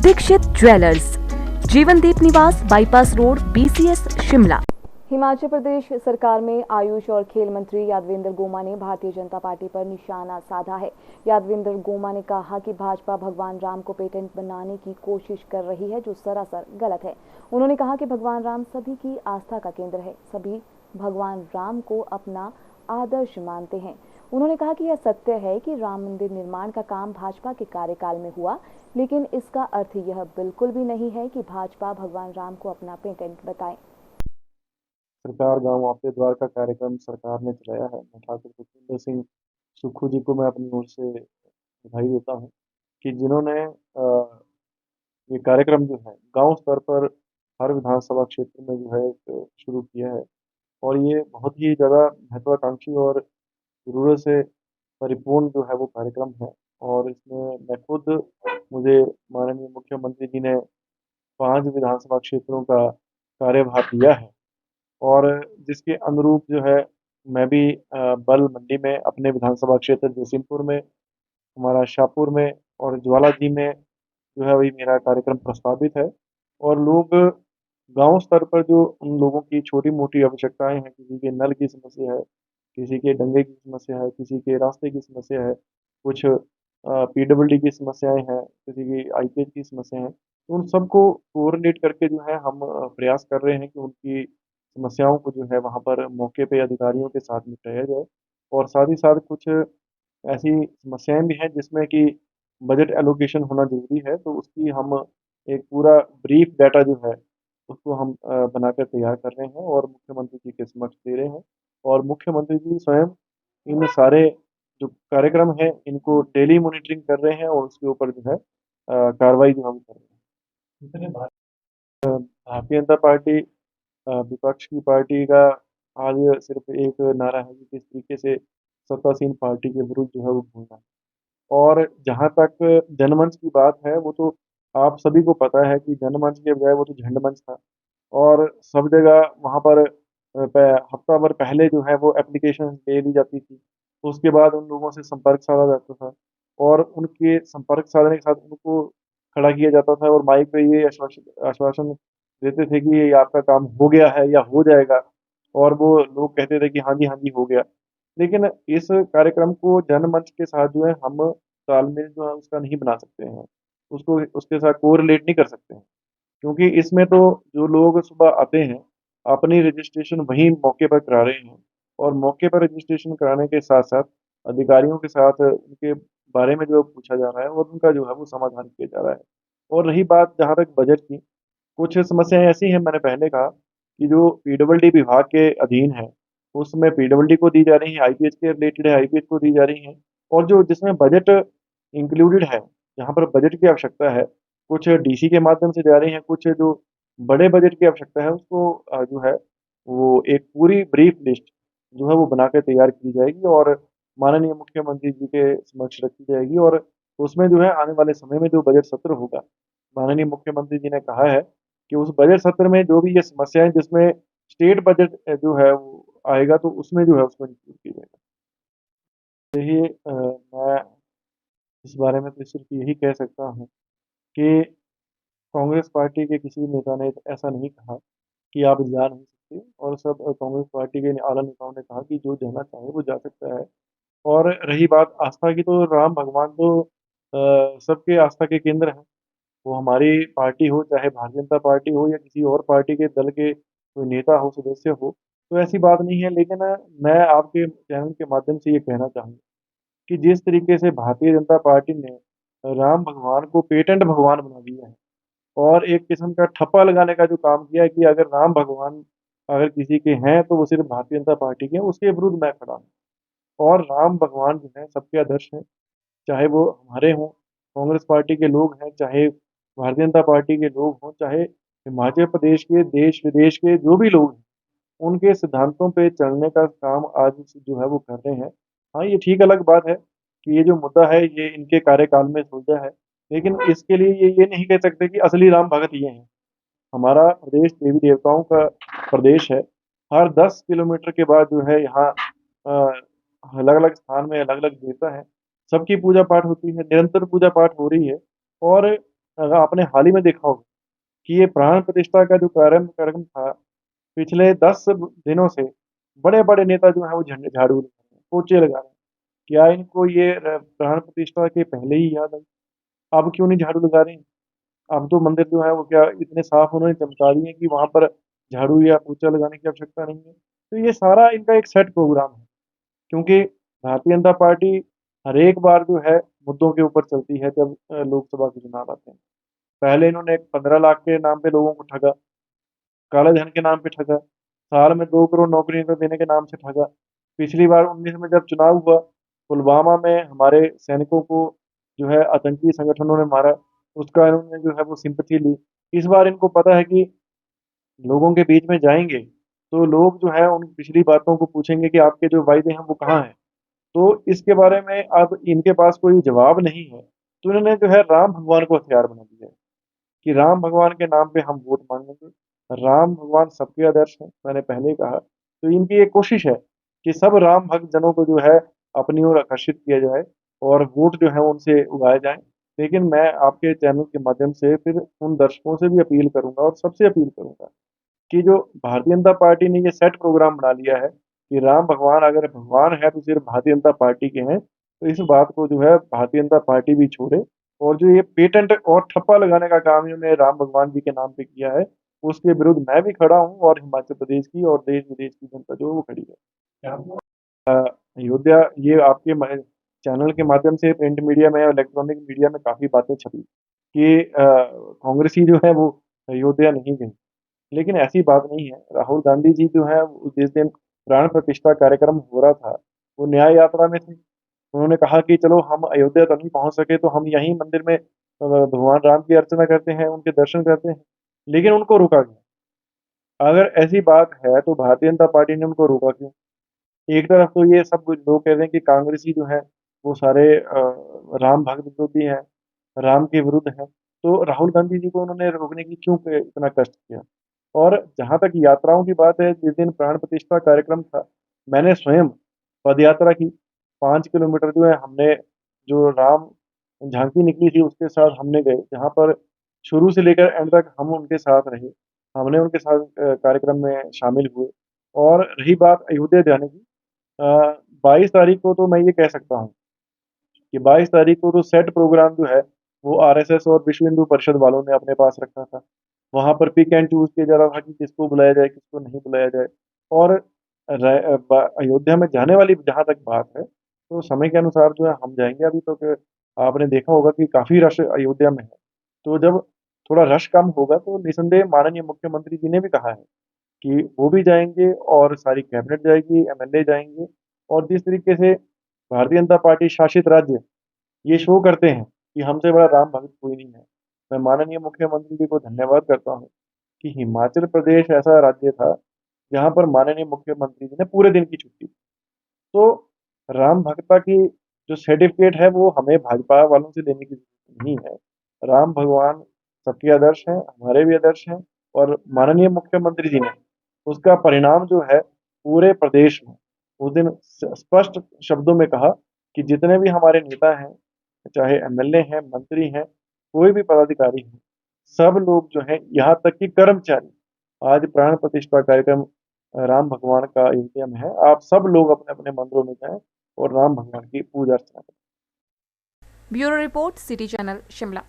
Dixit jewellers, Jeevandeep Niwas, bypass road, BCS, Shimla. Himachal Pradesh सरकार में आयुष और खेल मंत्री यादवेंद्र गोमा ने भारतीय जनता पार्टी पर निशाना साधा है। यादवेंद्र गोमा ने कहा कि भाजपा भगवान राम को पेटेंट बनाने की कोशिश कर रही है, जो सरासर गलत है। उन्होंने कहा कि भगवान राम सभी की आस्था का केंद्र है, सभी भगवान राम को अपना आदर्श मानते हैं। उन्होंने कहा कि यह सत्य है कि राम मंदिर निर्माण का काम भाजपा के कार्यकाल में हुआ, लेकिन इसका अर्थ यह बिल्कुल भी नहीं है कि भाजपा भगवान राम को अपना पेटेंट बताए। सरकार गांव आपके द्वार का कार्यक्रम सरकार ने चलाया है। मैं ठाकुर सुखविंदर सिंह सुक्खू जी को मैं अपनी ओर से बधाई देता हूं कि जिन्होंने ये कार्यक्रम जो है गांव स्तर पर हर विधानसभा क्षेत्र में जो है एक शुरू किया है। और ये बहुत ही ज़्यादा महत्वाकांक्षी और ज़रूरत से परिपूर्ण जो है वो कार्यक्रम है। और इसमें मैं खुद मुझे माननीय मुख्यमंत्री जी ने 5 विधानसभा क्षेत्रों का कार्यभार दिया है। और जिसके अनुरूप जो है मैं भी बल मंडी में अपने विधानसभा क्षेत्र जसीमपुर में, हमारा शाहपुर में और ज्वालाजी में जो है वही मेरा कार्यक्रम प्रस्तावित है। और लोग गांव स्तर पर जो उन लोगों की छोटी-मोटी आवश्यकताएँ हैं, किसी के नल की समस्या है, किसी के डंगे की समस्या है, किसी के रास्ते की समस्या है, कुछ PWD की समस्याएँ हैं, किसी की IPH की समस्या है। तो उन सबको कोऑर्डिनेट करके जो है हम प्रयास कर रहे हैं कि उनकी समस्याओं को जो है वहाँ पर मौके पे अधिकारियों के साथ निपटाया जाए। और साथ ही साथ कुछ ऐसी समस्याएँ भी हैं जिसमें कि बजट एलोकेशन होना ज़रूरी है, तो उसकी हम एक पूरा ब्रीफ डाटा जो है उसको हम बनाकर तैयार कर रहे हैं और मुख्यमंत्री जी के समक्ष दे रहे हैं। और मुख्यमंत्री जी स्वयं इन सारे जो कार्यक्रम हैं इनको डेली मॉनिटरिंग कर रहे हैं और उसके ऊपर जो है कार्रवाई जो हम कर रहे हैं। भारतीय जनता पार्टी विपक्ष की पार्टी का आज सिर्फ एक नारा है कि किस तरीके से सत्तासीन पार्टी के विरुद्ध जो है वो बोलना है। और जहाँ तक जनमंच की बात है, वो तो आप सभी को पता है कि जनमंच के बजाय वो तो झंडमंच था। और सब जगह वहाँ पर हफ्ता भर पहले जो है वो एप्लीकेशन ले ली जाती थी। तो उसके बाद उन लोगों से संपर्क साधा जाता था और उनके संपर्क साधने के साथ उनको खड़ा किया जाता था और माइक पे ये आश्वासन देते थे कि ये आपका काम हो गया है या हो जाएगा। और वो लोग कहते थे कि हाँ जी हो गया। लेकिन इस कार्यक्रम को जनमंच के साथ जो है हम तालमेल जो है उसका नहीं बना सकते हैं। उसको उसके साथ कोरिलेट नहीं कर सकते हैं। क्योंकि इसमें तो जो लोग सुबह आते हैं, अपनी रजिस्ट्रेशन वहीं मौके पर करा रहे हैं और मौके पर रजिस्ट्रेशन कराने के साथ-साथ अधिकारियों के साथ उनके बारे में जो पूछा जा रहा है और उनका जो है वो समाधान किया जा रहा है। और रही बात जहाँ तक बजट की, कुछ समस्याएँ ऐसी हैं मैंने पहले कहा कि जो PWD विभाग के अधीन है, उसमें PWD को दी जा रही है, IPH के रिलेटेड है, IPH को दी जा रही हैं। और जो जिसमें बजट इंक्लूडेड है, जहाँ पर बजट की आवश्यकता है, कुछ DC के माध्यम से जा रही हैं, कुछ जो बड़े बजट की आवश्यकता है उसको जो है वो एक पूरी ब्रीफ लिस्ट जो है वो बनाकर तैयार की जाएगी और माननीय मुख्यमंत्री जी के समक्ष रखी जाएगी। और उसमें जो है आने वाले समय में जो बजट सत्र होगा, माननीय मुख्यमंत्री जी ने कहा है कि उस बजट सत्र में जो भी ये समस्याएँ जिसमें स्टेट बजट जो है वो आएगा तो उसमें जो है उसको इंक्लूड किया जाएगा। देखिए मैं इस बारे में तो सिर्फ़ यही कह सकता हूँ कि कांग्रेस पार्टी के किसी नेता ने ऐसा नहीं कहा कि आप जा नहीं सकते। और सब कांग्रेस पार्टी के आला नेताओं ने कहा कि जो जाना चाहे वो जा सकता है। और रही बात आस्था की, तो राम भगवान तो सबके आस्था के केंद्र हैं। वो हमारी पार्टी हो, चाहे भारतीय जनता पार्टी हो या किसी और पार्टी के दल के कोई नेता हो, सदस्य हो, तो ऐसी बात नहीं है। लेकिन मैं आपके चैनल के माध्यम से ये कहना चाहूँगा कि जिस तरीके से भारतीय जनता पार्टी ने राम भगवान को पेटेंट भगवान बना दिया है और एक किस्म का ठप्पा लगाने का जो काम किया है कि अगर राम भगवान अगर किसी के हैं, तो वो सिर्फ़ भारतीय जनता पार्टी के हैं, उसके विरुद्ध मैं खड़ा हूँ। और राम भगवान जो हैं सबके आदर्श हैं, चाहे वो हमारे हों, कांग्रेस पार्टी के लोग हैं, चाहे भारतीय जनता पार्टी के लोग हों, चाहे हिमाचल प्रदेश के देश-विदेश के जो भी लोग हैं, उनके सिद्धांतों पे चलने का काम आज जो है वो कर रहे हैं। हाँ, ये ठीक अलग बात है कि ये जो मुद्दा है ये इनके कार्यकाल में सुलझा है, लेकिन इसके लिए ये नहीं कह सकते कि असली राम भगत ये हैं। हमारा प्रदेश देवी-देवताओं का प्रदेश है। हर 10 किलोमीटर के बाद जो है यहाँ अ, अलग-अलग स्थान में अलग-अलग देवता हैं। सबकी पूजा-पाठ होती है, निरंतर पूजा-पाठ हो रही है। और अगर आपने हाल ही में देखा होगा कि ये प्राण प्रतिष्ठा का जो कार्यक्रम था, पिछले 10 दिनों से बड़े बड़े नेता जो है वो झंडे झाड़ू लगा रहे हैं, पोछे लगा रहे हैं। क्या इनको ये प्राण प्रतिष्ठा के पहले ही याद आई? अब क्यों नहीं झाड़ू लगा रहे हैं? अब तो मंदिर जो है वो क्या इतने साफ उन्होंने चमका दिए कि वहां पर झाड़ू या पोछा लगाने की आवश्यकता नहीं है। तो ये सारा इनका एक सेट प्रोग्राम है, क्योंकि भारतीय जनता पार्टी हर एक बार जो है मुद्दों के ऊपर चलती है जब लोकसभा के चुनाव आते हैं। पहले इन्होंने 15 लाख के नाम पे लोगों को ठगा, काले धन के नाम पे ठगा, साल में 2 करोड़ नौकरियां देने के नाम से ठगा। पिछली बार 19 में जब चुनाव हुआ, पुलवामा में हमारे सैनिकों को जो है आतंकी संगठनों ने मारा, उसका इन्होंने जो है वो सिंपैथी ली। इस बार इनको पता है कि लोगों के बीच में जाएंगे तो लोग जो है उन पिछली बातों को पूछेंगे कि आपके जो वायदे हैं वो कहाँ हैं। तो इसके बारे में अब इनके पास कोई जवाब नहीं है, तो इन्होंने जो है राम भगवान को हथियार बना दिया है कि राम भगवान के नाम पे हम वोट मांगेंगे। राम भगवान सबके आदर्श हैं, मैंने पहले ही कहा। तो इनकी एक कोशिश है कि सब राम भक्त जनों को जो है अपनी ओर आकर्षित किया जाए और वोट जो है उनसे उगाए जाएं। लेकिन मैं आपके चैनल के माध्यम से फिर उन दर्शकों से भी अपील करूंगा और सबसे अपील करूंगा कि जो भारतीय जनता पार्टी ने ये सेट प्रोग्राम बना लिया है कि राम भगवान अगर भगवान है तो सिर्फ भारतीय जनता पार्टी के हैं, तो इस बात को जो है भारतीय जनता पार्टी भी छोड़े। और जो ये पेटेंट और ठप्पा लगाने का काम इन्होंने राम भगवान जी के नाम पे किया है, उसके विरुद्ध मैं भी खड़ा हूँ और हिमाचल प्रदेश की और देश विदेश की जनता जो है वो खड़ी है। अयोध्या, ये आपके चैनल के माध्यम से प्रिंट मीडिया में और इलेक्ट्रॉनिक मीडिया में काफी बातें छपी कि कांग्रेसी जो है वो अयोध्या नहीं गई, लेकिन ऐसी बात नहीं है। राहुल गांधी जी जो है जिस दिन प्राण प्रतिष्ठा कार्यक्रम हो रहा था वो न्याय यात्रा में थे। उन्होंने कहा कि चलो हम अयोध्या तो नहीं पहुंच सके तो हम यहीं मंदिर में भगवान राम की अर्चना करते हैं, उनके दर्शन करते हैं, लेकिन उनको रोका गया। अगर ऐसी बात है तो भारतीय जनता पार्टी ने उनको रोका क्यों? एक तरफ तो ये सब कुछ लोग कह रहे हैं कि कांग्रेसी जो है वो सारे राम भक्त विरोधी हैं, राम के विरुद्ध हैं। तो राहुल गांधी जी को उन्होंने रोकने की क्यों इतना कष्ट किया? और जहां तक यात्राओं की बात है, जिस दिन प्राण प्रतिष्ठा कार्यक्रम था, मैंने स्वयं पद यात्रा की। 5 किलोमीटर जो है हमने, जो राम झांकी निकली थी उसके साथ हमने गए, जहाँ पर शुरू से लेकर एंड तक हम उनके साथ रहे। हमने उनके साथ कार्यक्रम में शामिल हुए। और रही बात अयोध्या जाने की, 22 तारीख को तो मैं ये कह सकता हूँ कि 22 तारीख को तो सेट प्रोग्राम जो है वो आरएसएस और विश्व हिंदू परिषद वालों ने अपने पास रखा था। वहां पर पिक एंड चूज किया जा रहा था कि किसको बुलाया जाए किसको नहीं बुलाया जाए। और अयोध्या में जाने वाली जहां तक बात है, तो समय के अनुसार जो है हम जाएंगे। अभी तो आपने देखा होगा कि काफी रश अयोध्या में है। तो जब थोड़ा रश कम होगा तो निसंदेह माननीय मुख्यमंत्री जी ने भी कहा है कि वो भी जाएंगे और सारी कैबिनेट जाएगी, एमएलए जाएंगे। और जिस तरीके से भारतीय जनता पार्टी शासित राज्य ये शो करते हैं कि हमसे बड़ा राम भक्त कोई नहीं है, मैं माननीय मुख्यमंत्री जी को धन्यवाद करता हूँ कि हिमाचल प्रदेश ऐसा राज्य था जहाँ पर माननीय मुख्यमंत्री जी ने पूरे दिन की छुट्टी। तो राम भक्ता की जो सर्टिफिकेट है वो हमें भाजपा वालों से लेने की जरूरत नहीं है। राम भगवान सबके आदर्श हैं, हमारे भी आदर्श हैं। और माननीय मुख्यमंत्री जी ने उसका परिणाम जो है पूरे प्रदेश में उस दिन स्पष्ट शब्दों में कहा कि जितने भी हमारे नेता हैं, चाहे एमएलए हैं, मंत्री हैं, कोई भी पदाधिकारी हैं, सब लोग जो हैं, यहाँ तक कि कर्मचारी, आज प्राण प्रतिष्ठा कार्यक्रम राम भगवान का अयोध्या में है। आप सब लोग अपने अपने मंदिरों में जाएं और राम भगवान की पूजा अर्चना करें। Bureau report, city channel, Shimla.